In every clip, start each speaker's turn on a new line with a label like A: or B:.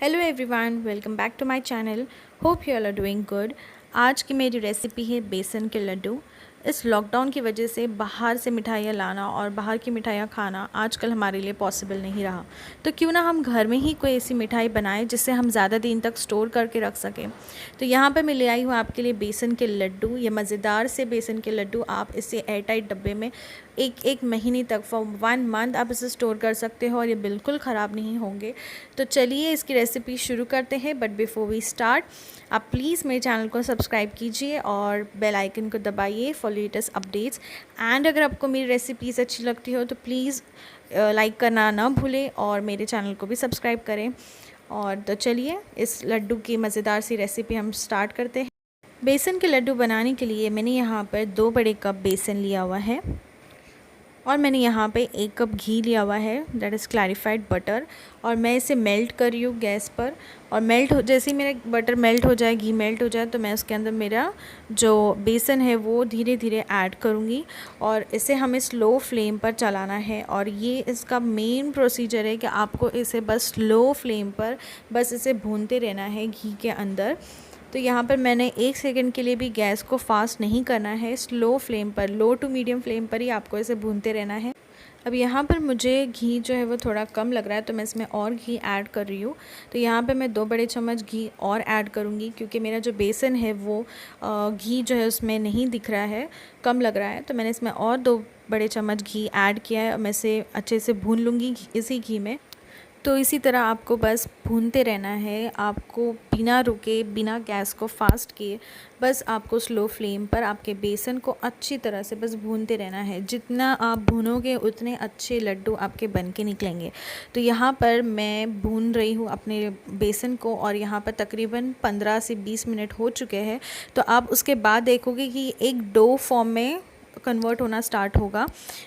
A: Hello everyone, welcome back to my channel. Hope you all are doing good. आज की मेरी recipe है बेसन के लड्डू। इस लॉकडाउन की वजह से बाहर से मिठाइयाँ लाना और बाहर की मिठाइयाँ खाना आजकल हमारे लिए पॉसिबल नहीं रहा, तो क्यों ना हम घर में ही कोई ऐसी मिठाई बनाएं जिससे हम ज़्यादा दिन तक स्टोर करके रख सकें। तो यहाँ पर मैं ले आई हूँ आपके लिए बेसन के लड्डू। ये मज़ेदार से बेसन के लड्डू, आप इसे एयर टाइट डब्बे में एक महीने तक, फॉर 1 मंथ आप इसे स्टोर कर सकते हो और ये बिल्कुल ख़राब नहीं होंगे। तो चलिए इसकी रेसिपी शुरू करते हैं। बट बिफोर वी स्टार्ट, आप प्लीज़ मेरे चैनल को सब्सक्राइब कीजिए और बेल आइकन को दबाइए फॉर लेटेस्ट अपडेट्स। एंड अगर आपको मेरी रेसिपीज़ अच्छी लगती हो तो प्लीज़ लाइक करना ना भूलें और मेरे चैनल को भी सब्सक्राइब करें। और तो चलिए इस लड्डू की मज़ेदार सी रेसिपी हम स्टार्ट करते हैं। बेसन के लड्डू बनाने के लिए मैंने यहाँ पर 2 बड़े कप बेसन लिया हुआ है और मैंने यहाँ पे 1 कप घी लिया हुआ है, दैट इज़ क्लैरिफाइड बटर। और मैं इसे मेल्ट कर रही हूँ गैस पर। और मेल्ट हो, जैसे ही मेरा बटर मेल्ट हो जाए, घी मेल्ट हो जाए, तो मैं उसके अंदर मेरा जो बेसन है वो धीरे धीरे ऐड करूँगी और इसे हमें स्लो फ्लेम पर चलाना है। और ये इसका मेन प्रोसीजर है कि आपको इसे बस स्लो फ्लेम पर बस इसे भूनते रहना है घी के अंदर। तो यहाँ पर मैंने 1 सेकंड के लिए भी गैस को फास्ट नहीं करना है, स्लो फ्लेम पर, लो टू मीडियम फ्लेम पर ही आपको इसे भूनते रहना है। अब यहाँ पर मुझे घी जो है वो थोड़ा कम लग रहा है, तो मैं इसमें और घी ऐड कर रही हूँ। तो यहाँ पे मैं 2 बड़े चम्मच घी और ऐड करूँगी, क्योंकि मेरा जो बेसन है वो घी जो है उसमें नहीं दिख रहा है, कम लग रहा है। तो मैंने इसमें और 2 बड़े चम्मच घी ऐड किया है और मैं इसे अच्छे से भून लूँगी इसी घी में। तो इसी तरह आपको बस भूनते रहना है, आपको बिना रुके, बिना गैस को फास्ट किए, बस आपको स्लो फ्लेम पर आपके बेसन को अच्छी तरह से बस भूनते रहना है। जितना आप भूनोगे उतने अच्छे लड्डू आपके बन के निकलेंगे। तो यहाँ पर मैं भून रही हूँ अपने बेसन को और यहाँ पर तकरीबन 15 से 20 मिनट हो चुके हैं। तो आप उसके बाद देखोगे कि एक डो फॉर्म में कन्वर्ट होना स्टार्ट होगा।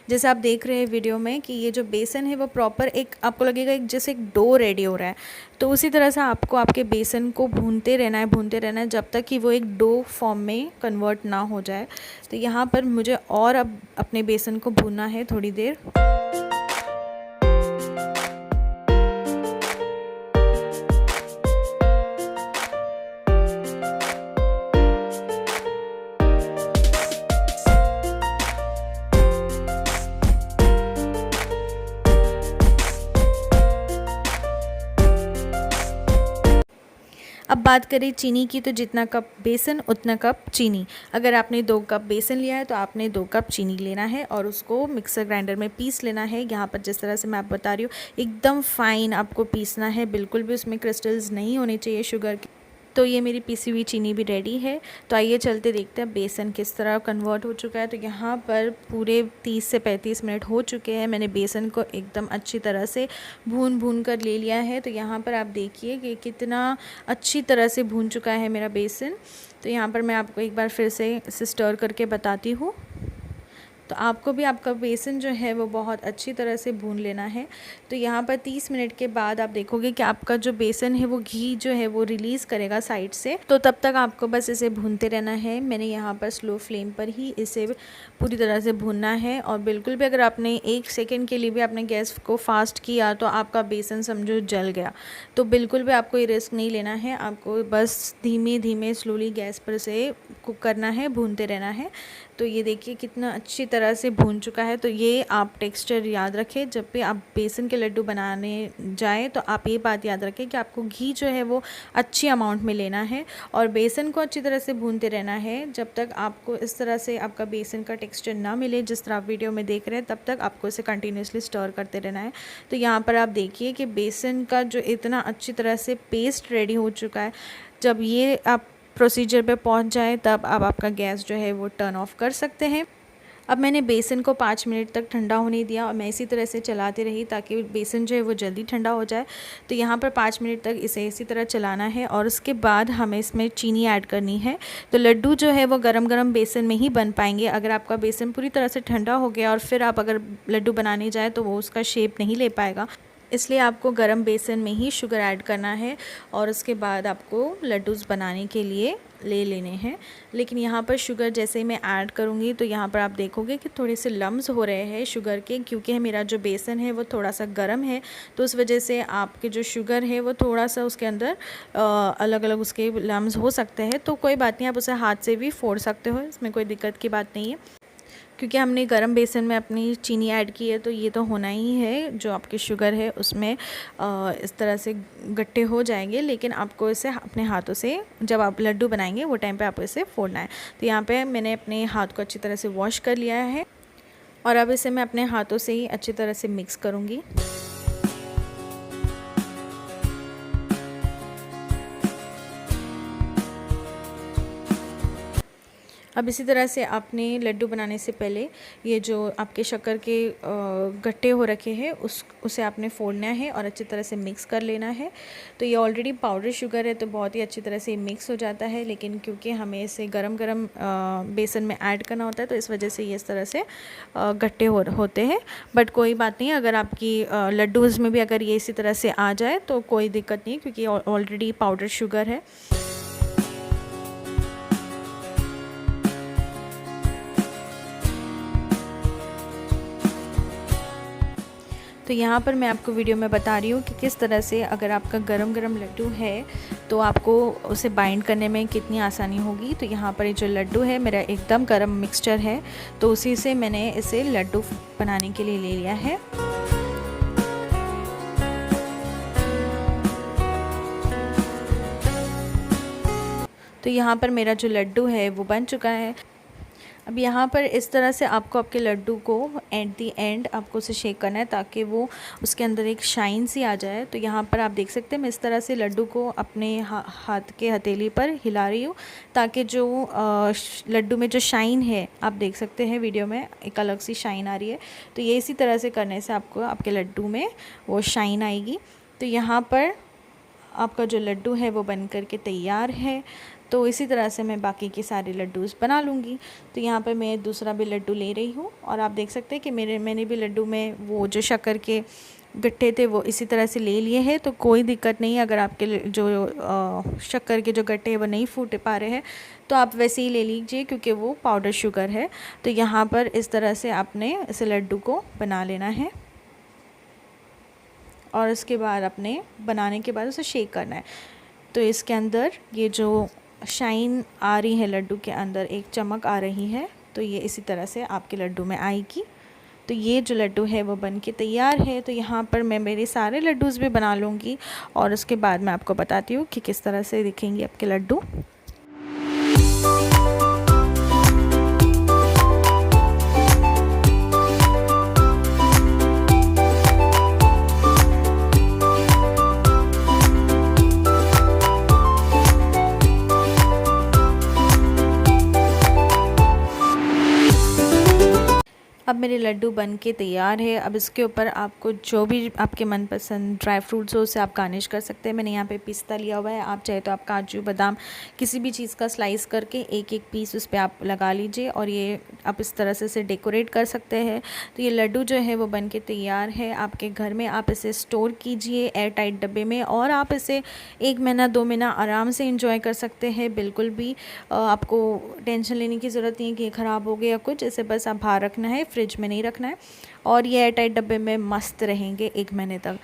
A: जैसे आप देख रहे हैं वीडियो में कि ये जो बेसन है वो प्रॉपर, एक आपको लगेगा एक जैसे एक डो रेडी हो रहा है। तो उसी तरह से आपको आपके बेसन को भूनते रहना है, भूनते रहना है, जब तक कि वो एक डो फॉर्म में कन्वर्ट ना हो जाए। तो यहाँ पर मुझे और अब अपने बेसन को भूनना है थोड़ी देर। अब बात करें चीनी की, तो जितना कप बेसन उतना कप चीनी। अगर आपने 2 कप बेसन लिया है तो आपने 2 कप चीनी लेना है और उसको मिक्सर ग्राइंडर में पीस लेना है। यहाँ पर जिस तरह से मैं आप बता रही हूँ, एकदम फाइन आपको पीसना है, बिल्कुल भी उसमें क्रिस्टल्स नहीं होने चाहिए शुगर के। तो ये मेरी पीसी हुई चीनी भी रेडी है। तो आइए चलते देखते हैं बेसन किस तरह कन्वर्ट हो चुका है। तो यहाँ पर पूरे 30 से 35 मिनट हो चुके हैं। मैंने बेसन को एकदम अच्छी तरह से भून कर ले लिया है। तो यहाँ पर आप देखिए कि कितना अच्छी तरह से भून चुका है मेरा बेसन। तो यहाँ पर मैं आपको एक बार फिर से इसे स्टर करके बताती हूँ। तो आपको भी आपका बेसन जो है वो बहुत अच्छी तरह से भून लेना है। तो यहाँ पर 30 मिनट के बाद आप देखोगे कि आपका जो बेसन है वो घी जो है वो रिलीज़ करेगा साइड से। तो तब तक आपको बस इसे भूनते रहना है। मैंने यहाँ पर स्लो फ्लेम पर ही इसे पूरी तरह से भूनना है। और बिल्कुल भी अगर आपने 1 सेकेंड के लिए भी आपने गैस को फास्ट किया तो आपका बेसन समझो जल गया। तो बिल्कुल भी आपको ये रिस्क नहीं लेना है, आपको बस धीमे धीमे स्लोली गैस पर से कुक करना है, भूनते रहना है। तो ये देखिए कितना अच्छी तरह से भून चुका है। तो ये आप टेक्सचर याद रखें, जब भी आप बेसन के लड्डू बनाने जाएं तो आप ये बात याद रखें कि आपको घी जो है वो अच्छी अमाउंट में लेना है और बेसन को अच्छी तरह से भूनते रहना है जब तक आपको इस तरह से आपका बेसन का टेक्सचर ना मिले जिस तरह आप वीडियो में देख रहे हैं। तब तक आपको इसे कंटिन्यूसली स्टर करते रहना है। तो यहाँ पर आप देखिए कि बेसन का जो इतना अच्छी तरह से पेस्ट रेडी हो चुका है। जब ये आप प्रोसीजर पे पहुंच जाए तब आप आपका गैस जो है वो टर्न ऑफ कर सकते हैं। अब मैंने बेसन को 5 मिनट तक ठंडा होने दिया और मैं इसी तरह से चलाती रही ताकि बेसन जो है वो जल्दी ठंडा हो जाए। तो यहाँ पर 5 मिनट तक इसे इसी तरह चलाना है और उसके बाद हमें इसमें चीनी ऐड करनी है। तो लड्डू जो है वो गरम गरम बेसन में ही बन पाएंगे। अगर आपका बेसन पूरी तरह से ठंडा हो गया और फिर आप अगर लड्डू बनाने जाए तो वो उसका शेप नहीं ले पाएगा। इसलिए आपको गरम बेसन में ही शुगर ऐड करना है और उसके बाद आपको लड्डूज़ बनाने के लिए ले लेने हैं। लेकिन यहाँ पर शुगर जैसे ही मैं ऐड करूँगी तो यहाँ पर आप देखोगे कि थोड़े से लम्स हो रहे हैं शुगर के, क्योंकि मेरा जो बेसन है वो थोड़ा सा गर्म है, तो उस वजह से आपके जो शुगर है वो थोड़ा सा उसके अंदर अलग अलग उसके लम्स हो सकते हैं। तो कोई बात नहीं, आप उसे हाथ से भी फोड़ सकते हो, इसमें कोई दिक्कत की बात नहीं है। क्योंकि हमने गरम बेसन में अपनी चीनी ऐड की है तो ये तो होना ही है, जो आपकी शुगर है उसमें इस तरह से गट्टे हो जाएंगे। लेकिन आपको इसे अपने हाथों से जब आप लड्डू बनाएंगे वो टाइम पे आपको इसे फोड़ना है। तो यहाँ पे मैंने अपने हाथ को अच्छी तरह से वॉश कर लिया है और अब इसे मैं अपने हाथों से ही अच्छी तरह से मिक्स करूँगी। अब इसी तरह से आपने लड्डू बनाने से पहले ये जो आपके शक्कर के गट्टे हो रखे हैं उसे आपने फोड़ना है और अच्छी तरह से मिक्स कर लेना है। तो ये ऑलरेडी पाउडर शुगर है तो बहुत ही अच्छी तरह से मिक्स हो जाता है, लेकिन क्योंकि हमें इसे गरम गरम बेसन में ऐड करना होता है तो इस वजह से ये इस तरह से गट्टे होते हैं। बट कोई बात नहीं, अगर आपकी लड्डूज़ में भी अगर ये इसी तरह से आ जाए तो कोई दिक्कत नहीं, क्योंकि ऑलरेडी पाउडर शुगर है। तो यहाँ पर मैं आपको वीडियो में बता रही हूँ कि किस तरह से अगर आपका गरम गरम लड्डू है तो आपको उसे बाइंड करने में कितनी आसानी होगी। तो यहाँ पर ये जो लड्डू है मेरा एकदम गरम मिक्सचर है, तो उसी से मैंने इसे लड्डू बनाने के लिए ले लिया है। तो यहाँ पर मेरा जो लड्डू है वो बन चुका है। अब यहाँ पर इस तरह से आपको आपके लड्डू को एट दी एंड आपको उसे शेक करना है ताकि वो उसके अंदर एक शाइन सी आ जाए। तो यहाँ पर आप देख सकते हैं मैं इस तरह से लड्डू को अपने हाथ के हथेली पर हिला रही हूँ ताकि जो लड्डू में जो शाइन है आप देख सकते हैं वीडियो में एक अलग सी शाइन आ रही है। तो ये इसी तरह से करने से आपको आपके लड्डू में वो शाइन आएगी। तो यहाँ पर आपका जो लड्डू है वो बन कर के तैयार है। तो इसी तरह से मैं बाकी के सारे लड्डूज़ बना लूँगी। तो यहाँ पर मैं दूसरा भी लड्डू ले रही हूँ और आप देख सकते हैं कि मैंने भी लड्डू में वो जो शक्कर के गट्टे थे वो इसी तरह से ले लिए हैं। तो कोई दिक्कत नहीं है, अगर आपके जो शक्कर के जो गट्टे हैं वो नहीं फूट पा रहे हैं तो आप वैसे ही ले लीजिए, क्योंकि वो पाउडर शुगर है। तो यहाँ पर इस तरह से आपने इस लड्डू को बना लेना है और इसके बाद अपने बनाने के बाद उसे शेक करना है। तो इसके अंदर ये जो शाइन आ रही है लड्डू के अंदर, एक चमक आ रही है, तो ये इसी तरह से आपके लड्डू में आएगी। तो ये जो लड्डू है वो बन के तैयार है। तो यहाँ पर मैं मेरे सारे लड्डूज़ भी बना लूँगी और उसके बाद मैं आपको बताती हूँ कि किस तरह से दिखेंगे आपके लड्डू। अब मेरे लड्डू बन के तैयार है। अब इसके ऊपर आपको जो भी आपके मनपसंद ड्राई फ्रूट्स हो उससे आप गार्निश कर सकते हैं। मैंने यहाँ पे पिस्ता लिया हुआ है, आप चाहे तो आप काजू बादाम किसी भी चीज़ का स्लाइस करके एक एक पीस उस पर आप लगा लीजिए और ये आप इस तरह से इसे डेकोरेट कर सकते हैं। तो ये लड्डू जो है वो बन के तैयार है आपके घर में। आप इसे स्टोर कीजिए एयर टाइट डब्बे में और आप इसे 1 महीना 2 महीना आराम से इंजॉय कर सकते हैं। बिल्कुल भी आपको टेंशन लेने की ज़रूरत नहीं है कि ये ख़राब हो गया या कुछ, इसे बस आप बाहर रखना है, फ्रिज में नहीं रखना है और ये एयर टाइट डब्बे में मस्त रहेंगे 1 महीने तक।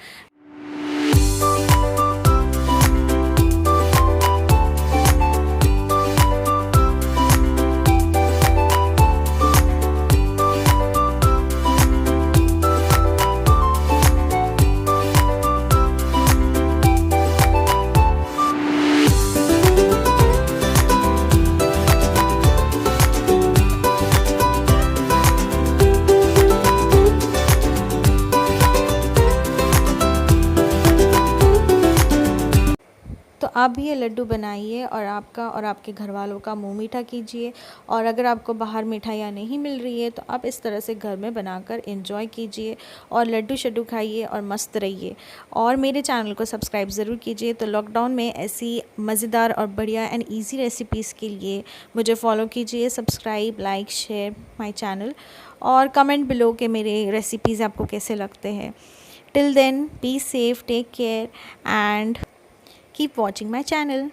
A: तो आप भी ये लड्डू बनाइए और आपका और आपके घर वालों का मुंह मीठा कीजिए। और अगर आपको बाहर मिठाइयाँ नहीं मिल रही है तो आप इस तरह से घर में बनाकर एंजॉय कीजिए और लड्डू शड्डू खाइए और मस्त रहिए। और मेरे चैनल को सब्सक्राइब ज़रूर कीजिए। तो लॉकडाउन में ऐसी मज़ेदार और बढ़िया एंड ईजी रेसिपीज़ के लिए मुझे फॉलो कीजिए, subscribe, like, share my channel और कमेंट बिलो के मेरे रेसिपीज़ आपको कैसे लगते हैं। Till then, be safe, take care, and keep watching my channel.